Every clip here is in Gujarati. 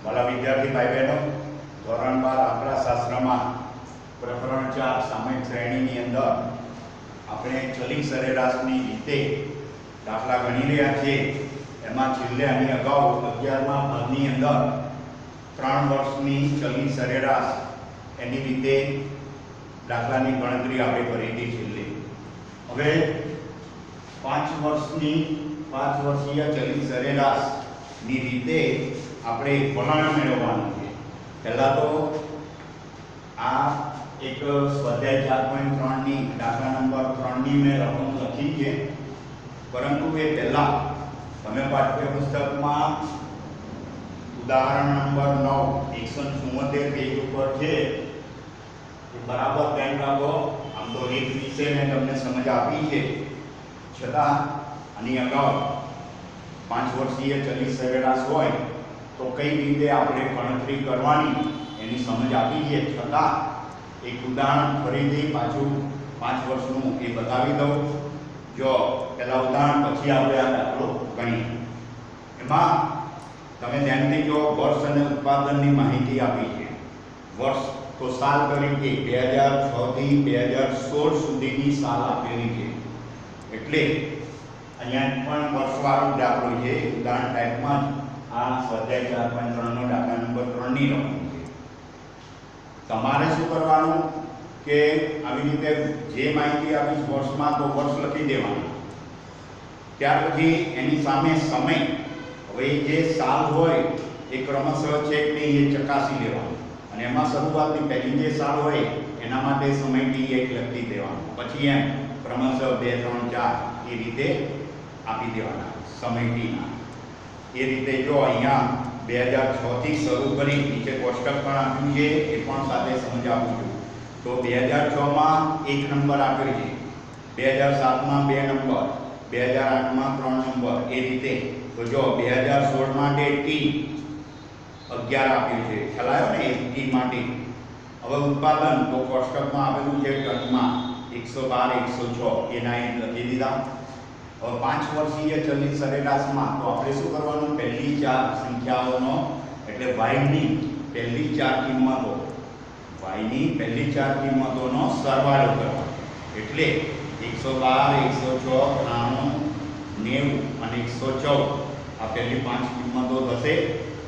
वाला विद्यार्थी भाई बहनों, धोरण 12 आंकड़ाशास्त्र में प्रकरण 4 सामयिक श्रेणी अंदर આપણે ચલિત સરેરાશની રીતે દાખલા ગણી રહ્યા છીએ। એમાં છેલ્લે આની અગાઉ 11મા ભાગની અંદર 3 વર્ષની ચલિત સરેરાશ એની રીતે દાખલાની ગણતરી આપણે કરી હતી છેલ્લે। હવે 5 વર્ષીય ચલિત સરેરાશની રીતે આપણે વલણ મેળવવાનું છે। પહેલા તો આ एक स्वाध्याय 4.3 ની દાખલા નંબર 3 ની મેં રકમ લખી છે, પરંતુ એ પહેલા તમે પાઠ્યપુસ્તકમાં ઉદાહરણ નંબર 9 174 પેજ ઉપર છે એ બરાબર ધ્યાન રાખો। આમ તો રીત વિશે મેં તમને સમજ આપી છે, છતાં આની અગાઉ 5 વર્ષીય ચલિત સરેરાશ હોય તો કઈ રીતે આપણે ગણતરી કરવાની એની સમજ આપી છે। છતાં एक उदाहरण फरीथी पाछू 5 वर्षनु ए बतावी दઉં। जो पहला उदाहरण पछी आपणे आ दाखलो गणी। एमां तमे ध्यानथी जो वर्ष अने उत्पादननी माहिती आपी छे। वर्ष तो साल तरीके 2006 થી 2016 सुधीनी साल आपेली छे, એટલે અહીંયા પણ વર્ષવાળો દાખલો છે। ઉદાહરણ ટાઈપમાં આ સ્વાધ્યાય 4.3 નો દાખલા નંબર 3 ની રકમ છે। તમારે શું કરવાનું કે આવી રીતે જે માહિતી આપી વર્ષમાં તો વર્ષ લખી દેવાનું, ત્યાર પછી એની સામે સમય, હવે જે સાલ હોય એ ક્રમશઃ છે કે નહીં એ ચકાસી લેવાનું અને એમાં શરૂઆતની પહેલી જે સાલ હોય એના માટે સમય T1 લખી દેવાનો, પછી એમ ક્રમશઃ 2 3 4 એ રીતે આપી દેવાના સમય Tના। એ રીતે જો અહીંયા 2006 થી શરૂ કરી નીચે કોષ્ટક પણ આપ્યું છે, એ પણ સાથે સમજ આપું છું। તો 2006 માં 1 નંબર આપેલ છે, 2007 માં 2 નંબર, 2008 માં 3 નંબર, એ રીતે। તો જો 2016 માટે T 11 આપ્યું છે, ખ્યાલ આવ્યો ને? T માટે હવે ઉત્પાદન તો કોષ્ટકમાં આપેલું છે ટનમાં 112 106 એના એ લખી દીધા। और 5 वर्षीय चलित सरेराश में तो આપણે શું કરવાનું, પહેલી 4 સંખ્યાઓનો એટલે y ની પહેલી 4 કિંમતો, y ની પહેલી 4 કિંમતોનો સરવાળો કરવાનો। એટલે 112 106 93 90 અને 114 આ પહેલી 5 કિંમતો થશે,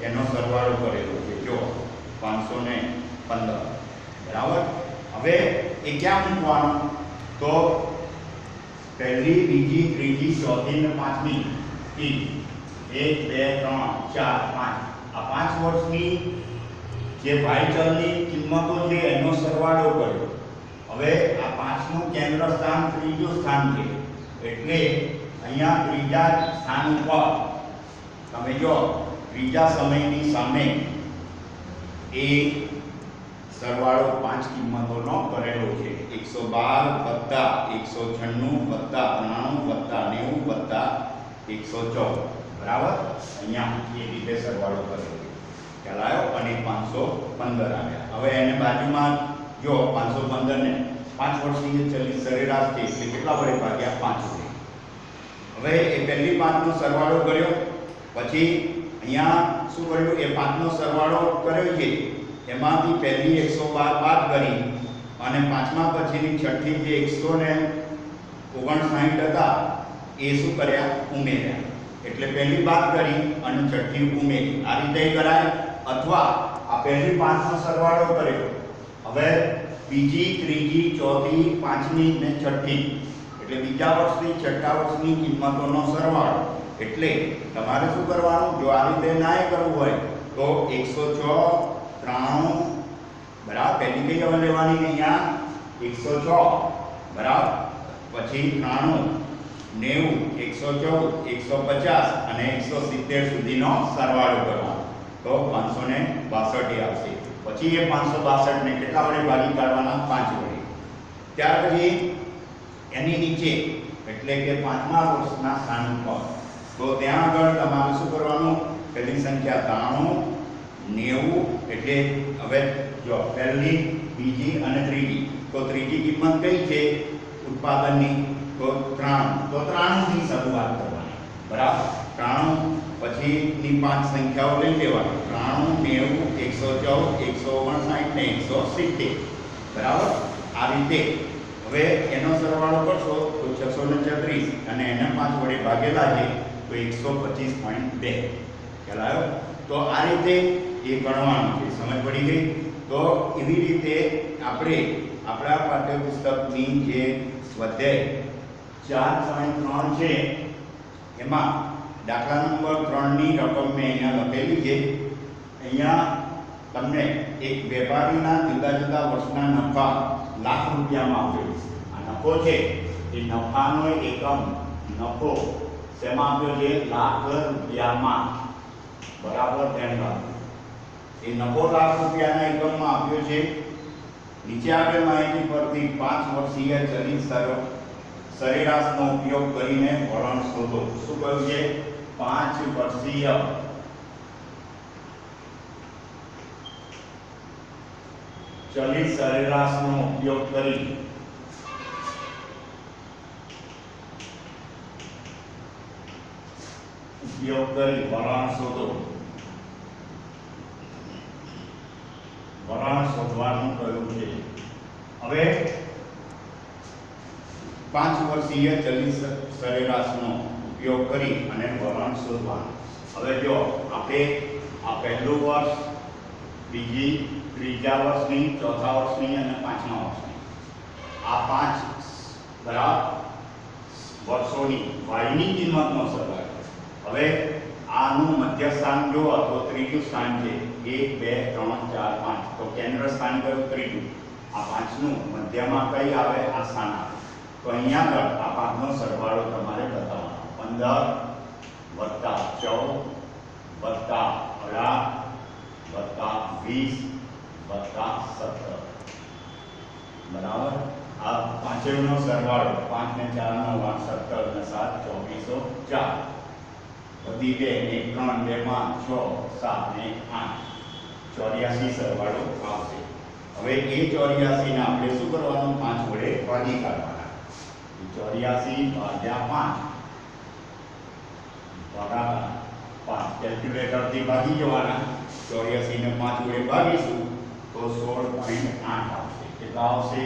એનો સરવાળો કરેલો છે। જો 515 બરાબર। હવે એ ક્યાં મૂકવાનો, તો पहली बीजी त्रीजी चौथी ने पांचवी की 1 2 3 4 5 आ 5 वर्षनी जे y चलनी किंमतो छे एनो सरवाळो कर्यो। હવે આ 5 નું કેન્દ્ર સ્થાન ત્રીજું સ્થાન છે, એટલે અહીંયા ત્રીજા સ્થાન ઉપર તમે જો ત્રીજા સમયની સામે એ સરવાળો 5 કિંમતોનો કરેલો છે। 112 + 196 + 93 + 90 + 114 બરાબર। અહીંયા એ રીતે સરવાળો કરેલો છે, ખ્યાલ આવ્યો? અને 515 આવ્યા। હવે એને બાજુમાં જો 515 ને 5 વર્ષની ચલિત સરેરાશ છે એટલે કેટલા વડે ભાગ્યા 5 વડે। હવે એ પહેલી 5 નો સરવાળો કર્યો, પછી અહીંયા શું કર્યું, એ 5 નો સરવાળો કર્યો છે એમાંથી પહેલી 112 બાદ કરી અને પાંચમા પછીની છઠ્ઠી જે 159 હતા એ શું કર્યા, ઉમેર્યા। એટલે પહેલી બાદ કરી અને છઠ્ઠી ઉમેરી, આ રીતે કરાય। અથવા આ પહેલી 5 નો સરવાળો કર્યો, હવે બીજી ત્રીજી ચોથી પાંચમી ને છઠ્ઠી એટલે બીજા વર્ષની છઠ્ઠા વર્ષની કિંમતોનો સરવાળો। એટલે તમારે શું કરવાનું, જો આ રીતે નાય કરવું હોય તો 106 93 बराबर, पहली कई अब लेवानी અહીંયા 106 बराबर, પછી 93 90 114 150 અને 170 સુધીનો સરવાળો કરવાનો, તો 562 આવશે। પછી એ 562 ને કેટલા વડે ભાગી કાઢવાના, 5 વડે। ત્યાર પછી એની નીચે એટલે કે 5મા વર્ષના સ્થાન પર તો ત્યાં આગળ તમારે શું કરવાનું, પહેલી સંખ્યા 93 90 એટલે હવે જો પહેલી બીજી અને ત્રીજી, તો ત્રીજી કિંમત કઈ છે ઉત્પાદનની, તો 93, તો 93 થી શરૂઆત કરવાની, બરાબર। 93 પછીની 5 સંખ્યાઓ લઈ લેવાની, 93 159 ને 170 બરાબર આ રીતે હવે એનો સરવાળો કરશો તો 636 અને એને 5 વડે ભાગેલા છે તો 125.2 ખ્યાલ આવ્યો તો આ રીતે એ ગણવાનું છે સમજ પડી ગઈ તો એવી રીતે આપણે આપણા પાઠ્યપુસ્તકની જે સ્વાધ્યાય 4.3 છે એમાં દાખલા નંબર 3 ની રકમ મેં અહીંયા લખેલી છે અહીંયા તમને એક વેપારીના જુદા જુદા વર્ષના નફા લાખ રૂપિયામાં આપ્યો આ નફો છે એ નફાનો એકમ નફો શેમાં આપ્યો છે લાખ રૂપિયામાં બરાબર ધ્યાન રાખો એ નફો લાખ રૂપિયાના એકમમાં આપ્યો છે નીચે આપેલ માહિતી પરથી 5 વર્ષીય ચલિત સરેરાશનો ઉપયોગ કરીને વલણ શોધો શું કહ્યું છે 5 વર્ષીય ચલિત સરેરાશનો ઉપયોગ કરી વલણ શોધો વલણ શોધવાનું કહ્યું છે હવે 5 વર્ષીય ચલિત સરેરાશનો ઉપયોગ કરી અને વલણ શોધવાનું હવે જો આપણે આ પહેલું વર્ષ બીજી ત્રીજા વર્ષની ચોથા વર્ષની અને પાંચમા વર્ષની આ 5 બરાબર વર્ષોની વાયની કિંમતનો સરવાળો હવે આનું મધ્ય સ્થાન જો તો ત્રીજું સ્થાન છે 1 2 3 4 5 તો કેન્દ્ર સ્થાન કયું ત્રીજું આ પાંચનું મધ્યમાં કઈ આવે આ સ્થાન આવે તો અહીંયા આગળ આ પાંચનો સરવાળો તમારે બતાવવાનો 15 + 14 + 18 + 20 + 17 બરાબર આ પાંચેયનો સરવાળો 5 ને 4 નો 17 ને 7 2404 વધી 2 1 3 2 5 6 7 ને 8 84 સરવાળો આવશે હવે એ 84 ને આપણે શું કરવાનું 5 વડે ભાગી કાઢવાના 84 ભાગ્યા 5 બરાબર 5 કેલ્ક્યુલેટર થી ભાગી જવાના 84 ને 5 વડે ભાગીશું તો 16.8 આવશે કેટલા આવશે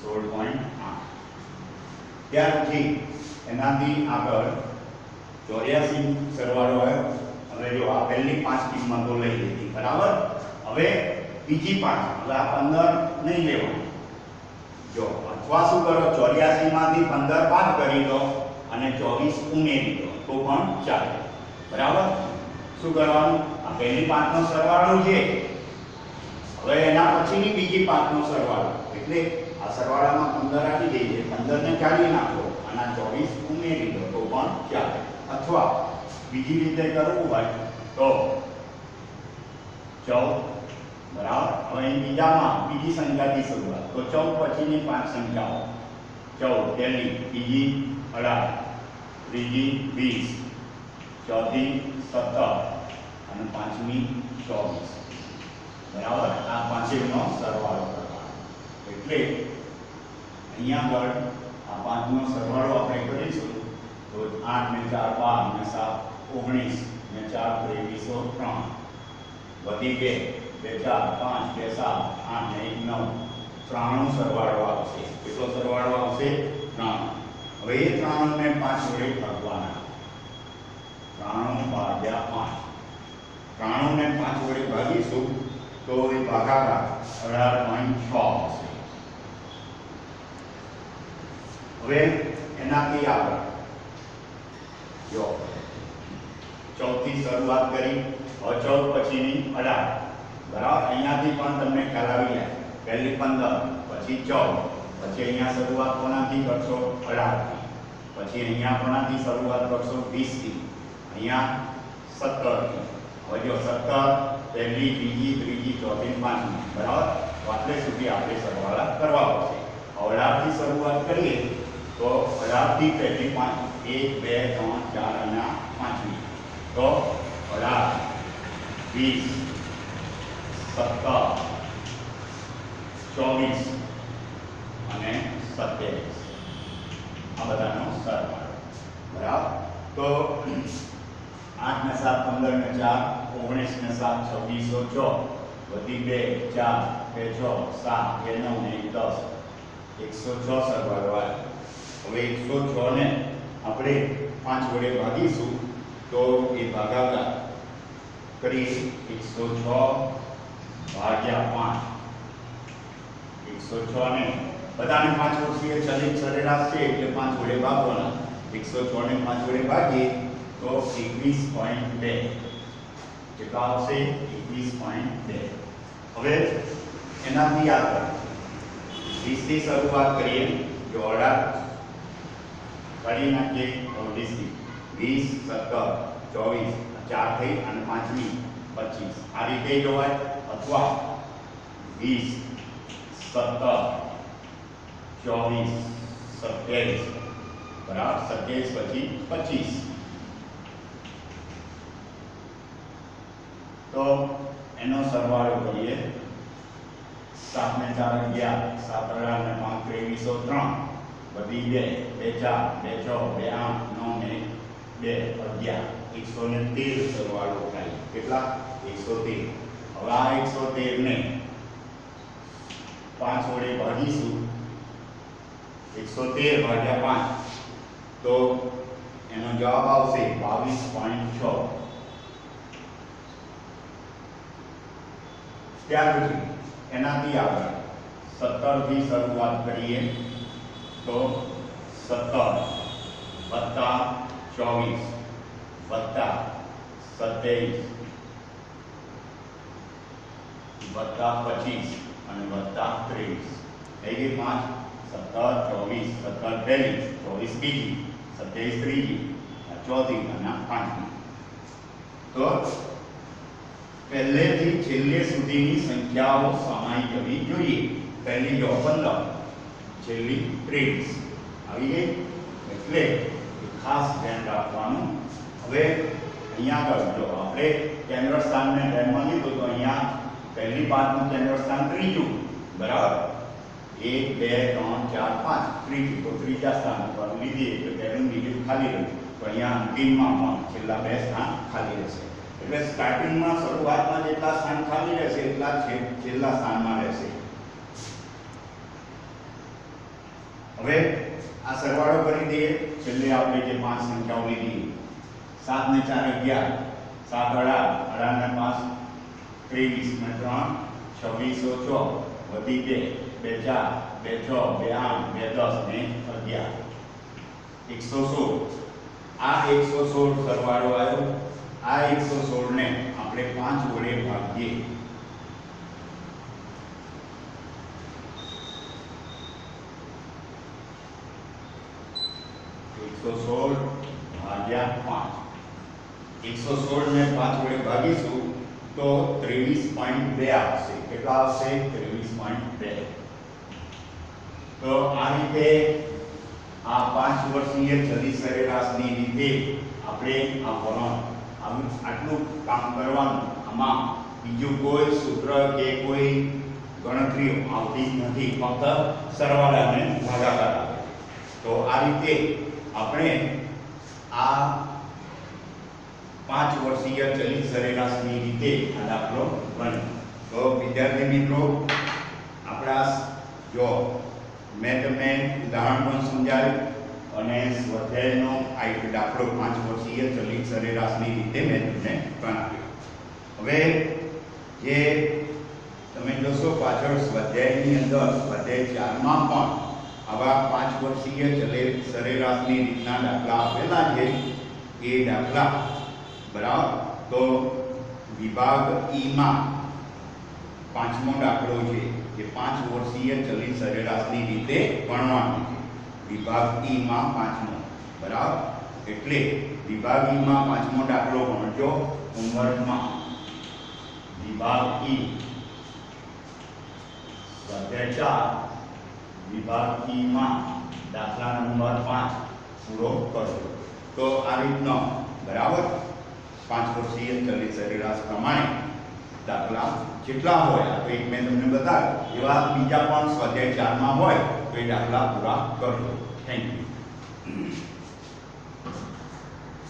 16.8 ત્યાર પછી એનાથી આગળ 84 સરવાળો આવ્યો હવે જો આ પહેલી 5 કિંમતો લઈ લીધી બરાબર હવે બીજી 5 એટલે આ 15 નહીં લેવાનું જો અથવા શું કરો 84 માંથી 15 બાદ કરી દો અને 24 ઉમેરી દો તો પણ ચાલે બરાબર શું કરવાનું આ પહેલી 5 નો સરવાળો છે હવે એના પછીની બીજી 5 નો સરવાળો એટલે આ સરવાળામાં 15 આવી ગઈ છે 15 ને કાઢી નાખો અને 24 ઉમેરી દો તો પણ ચાલે અથવા બીજી રીતે કરવું હોય તો 14 બરાબર હવે બીજામાં બીજી સંખ્યાથી શરૂઆત તો 14 પછીની 5 સંખ્યાઓ 14 પહેલી બીજી 18 ત્રીજી 20 ચોથી 17 અને પાંચમી 24 બરાબર આ પાંચેયનો સરવાળો કરવાનો એટલે અહીંયા આગળ આ પાંચનો સરવાળો આપણે કરીશું તો 8 ને 4 12 ને 7 19 ને 4 2303 વધી 2 2 4 5 2 7 8 ને 1 9 93 સરવાળો આવશે કેટલો સરવાળો આવશે 93 હવે એ 93 ને 5 વડે ભાગવાના 93 ભાગ્યા 5 93 ને 5 વડે ભાગીશું તો એ ભાગાકાર 18.6 આવશે હવે એનાથી આગળ જો 14 થી શરૂઆત કરી હવે 14 પછીની 18 બરાબર અહીંયાથી પણ તમને ખ્યાલ આવી જાય પહેલી 15 પછી 14 પછી અહીંયા શરૂઆત કોનાથી કરશો 18 થી પછી અહીંયા કોનાથી શરૂઆત કરશો 20 થી અહીંયા 17 થી હવે જો 17 પહેલી બીજી ત્રીજી ચોથી પાંચમી બરાબર તો આટલે સુધી આપણે સરવાળા કરવા પડશે 18 થી શરૂઆત કરીએ તો 18 થી પહેલી 5 1 2 3 4 અને 5મી તો 18 20 17 24 અને 27 આ બધાનો સરવાળો બરાબર તો 8 ને 7 15 ને 4 19 ને 7 2604 વધી 2 4 2 6 7 2 9 ને 10 106 સરવાળો આવ્યો. હવે 106 ને આપણે 5 વડે ભાગીશું તો એ ભાગાકાર કરી 106 ભાગ્યા 5. 106 ને બધાને 5 વર્ષીય ચલિત સરેરાશ છે એટલે 5 વડે ભાગવાના. 106 ને 5 વડે ભાગીએ તો 21.2 કેટલા આવશે? 21.2. હવે એનાથી આગળ 20 થી શરૂઆત કરીએ. જો 18 કાઢી નાખીએ તો 20 17 24 4 થઈ અને 5મી 25 આ રીતે જોવાય. અથવા 20 17 24 27 બરાબર 27 પછી 25. તો એનો સરવાળો કરીએ. 7 ને 4 11 7 18 ને 5 2303 વધી 2 2 4 2 6 2 8 9 ને 2 11 113 સરવાળો થાય. કેટલા? 113. હવે આ 113 ને 5 વડે ભાગીશું. 113 ભાગ્યા 5 તો એનો જવાબ આવશે 22.6. ત્યાર પછી એનાથી આગળ 17 થી શરૂઆત કરીએ તો 17 વત્તા 24 વત્તા 27 વત્તા 25 અને વત્તા 23 થઈ ગઈ 5. 17 24 17 પહેલી 24 બીજી 27 ત્રીજી ચોથી અને 5મી. તો પહેલેથી છેલ્લે સુધીની સંખ્યાઓ સમાઈ જવી જોઈએ. પહેલી જો 15 છેલ્લી 23 આવી ગઈ એટલે ખાસ ધ્યાન રાખવાનું. હવે અહીંયા આગળ જો આપણે કેન્દ્ર સ્થાનને ધ્યાનમાં લીધું તો અહીંયા પહેલી પાંચનું કેન્દ્ર સ્થાન ત્રીજું બરાબર. 1 2 3 4 5 ત્રીજું તો ત્રીજા સ્થાન પર લીધી એટલે પહેલું બીજું ખાલી રહ્યું. તો અહીંયા અંતિમમાં પણ છેલ્લા 2 સ્થાન ખાલી રહેશે. એટલે સ્ટાર્ટિંગમાં શરૂઆતમાં જેટલા સ્થાન ખાલી રહેશે એટલા છેલ્લા સ્થાનમાં રહેશે. હવે આ સરવાળો કરી દઈએ. છેલ્લે આપણે જે 5 સંખ્યાઓ લીધી 7 ને 4 11 7 18 18 ને 5 23 ને 3 26 6 વધી 2 2 4 2 6 2 8 2 10 ને 11 116. આ 116 સરવાળો આવ્યો. આ 116 ને આપણે 5 વડે ભાગીએ. 116 ભાગ્યા 5. 116 ને 5 વડે ભાગીશું તો 23.2 આવશે. કેટલા આવશે? 23.2. તો આ રીતે આ 5 વર્ષીય ચલિત સરેરાશની રીતે આપણે આ વલણ આટલું કામ કરવાનું. આમાં બીજું કોઈ સૂત્ર કે કોઈ ગણતરીઓ આવતી નથી, ફક્ત સરવાળા અને ભાગાકાર આવે. તો આ રીતે આપણે આ 5 વર્ષીય ચલિત સરેરાશની રીતે આ દાખલો ગણ્યો. તો વિદ્યાર્થી મિત્રો આપણા જો મેં તમને ઉદાહરણ પણ સમજાવ્યું અને સ્વાધ્યાયનો આ એક દાખલો 5 વર્ષીય ચલિત સરેરાશની રીતે મેં તમને ગણાવ્યો. હવે જે તમે જોશો પાછળ સ્વાધ્યાયની અંદર સ્વાધ્યાય 4માં પણ આવા 5 વર્ષીય ચલિત સરેરાશની રીતના દાખલા આપેલા છે. એ દાખલા બરાબર. તો વિભાગ ઈ માં 5મો દાખલો છે જે 5 વર્ષીય ચલિત સરેરાશની રીતે ગણવાનો છે. વિભાગ ઈ માં 5મો બરાબર. એટલે વિભાગ ઈ માં 5મો દાખલો ગણજો હોમવર્કમાં. વિભાગ ઈ સ્વાધ્યાય 4 વિભાગ ઈ માં દાખલા નંબર 5 પૂરો કરજો. તો આ રીતનો બરાબર 5 વર્ષીય ચલિત સરેરાશ પ્રમાણે દાખલા જેટલા હોય તો એક મેં તમને બતાવ્યું એવા બીજા પણ સ્વાધ્યાય 4માં હોય તો એ દાખલા પૂરા કરજો. Thank you.